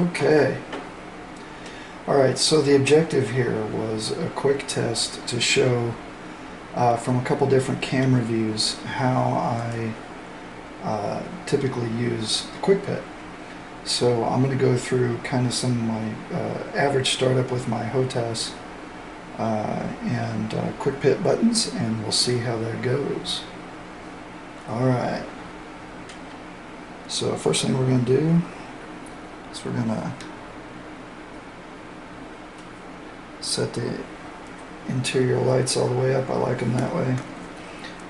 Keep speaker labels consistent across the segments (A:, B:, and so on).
A: Okay. Alright, so the objective here was a quick test to show from a couple different camera views how I typically use QUICKPit. So I'm going to go through kind of some of my average startup with my HOTAS and QUICKPit buttons, and we'll see how that goes. Alright, so first thing we're going to do is we're going to set the interior lights all the way up. I like them that way.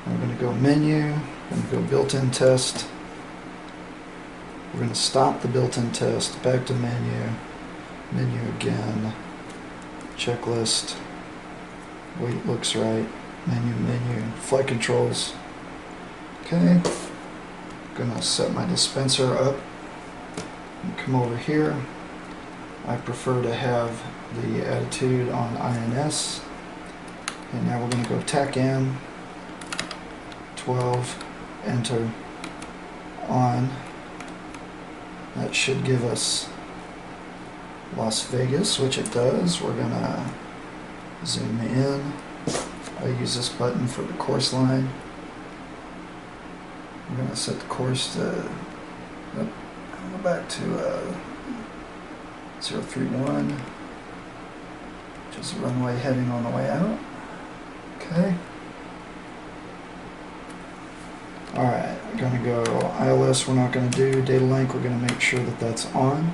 A: I'm going to go menu, I'm going to go built-in test. We're going to stop the built-in test, back to menu, menu again, checklist, weight looks right, menu, flight controls. Okay, going to set my dispenser up and come over here. I prefer to have the attitude on INS. And now we're going to go TAC-M, 12, enter, on. That should give us Las Vegas, which it does. We're going to zoom in. I use this button for the course line. I'm going to set the course to, go back to 031, which is the runway heading on the way out. Okay. Alright, we're going to go ILS, we're not going to do data link, we're going to make sure that that's on.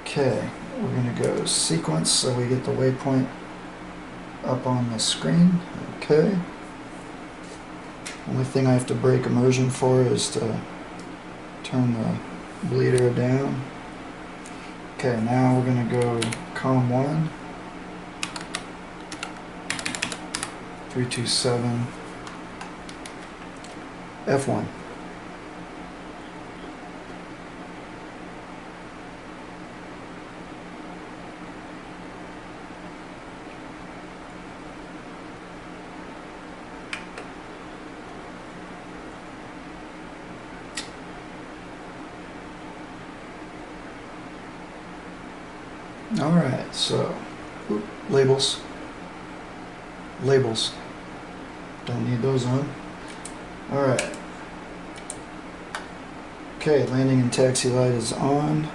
A: Okay, we're going to go sequence so we get the waypoint up on the screen. Okay. Only thing I have to break immersion for is to turn the bleeder down. Okay, now we're going to go COM 1, 327, F1. Alright, so labels. Don't need those on. Alright. Okay, landing and taxi light is on.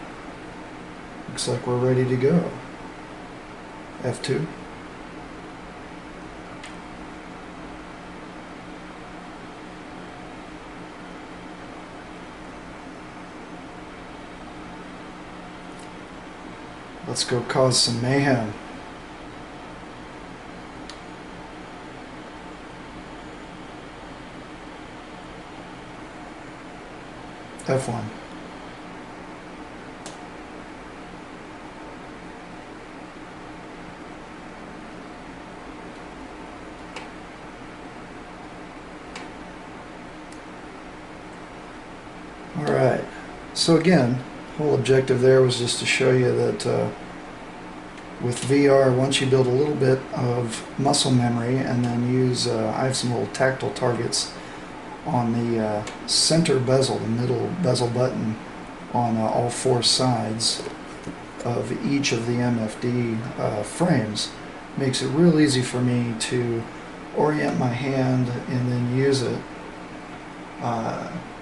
A: Looks like we're ready to go. F2. Let's go cause some mayhem. F1. Alright, so again, whole objective there was just to show you that with VR, once you build a little bit of muscle memory and then use, I have some little tactile targets on the center bezel, the middle bezel button on all four sides of each of the MFD frames. Makes it real easy for me to orient my hand and then use it.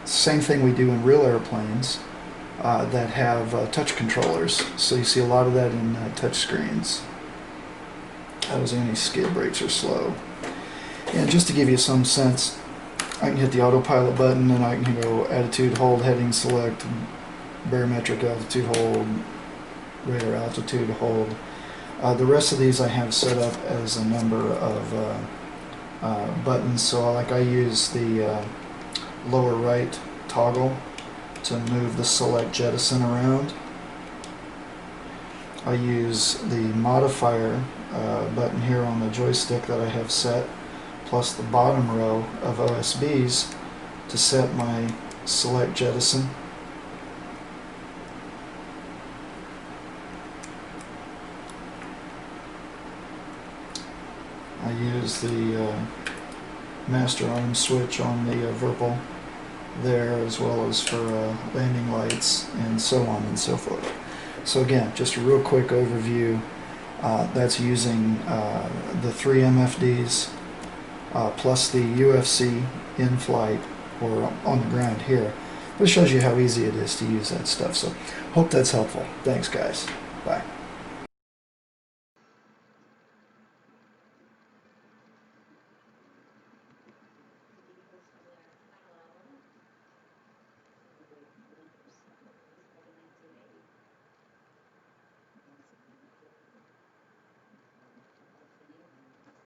A: Same thing we do in real airplanes that have touch controllers. So you see a lot of that in touch screens. Those anti-skid brakes are slow. And just to give you some sense, I can hit the autopilot button and I can go attitude, hold, heading, select, barometric altitude, hold, radar altitude, hold. The rest of these I have set up as a number of buttons. So like I use the lower right toggle to move the select jettison around. I use the modifier button here on the joystick that I have set, plus the bottom row of OSBs to set my select jettison. I use the master arm switch on the Verpal there, as well as for landing lights and so on and so forth. So again, just a real quick overview. That's using the 3 MFDs plus the UFC in flight or on the ground here. This shows you how easy it is to use that stuff. So hope that's helpful. Thanks guys. Bye.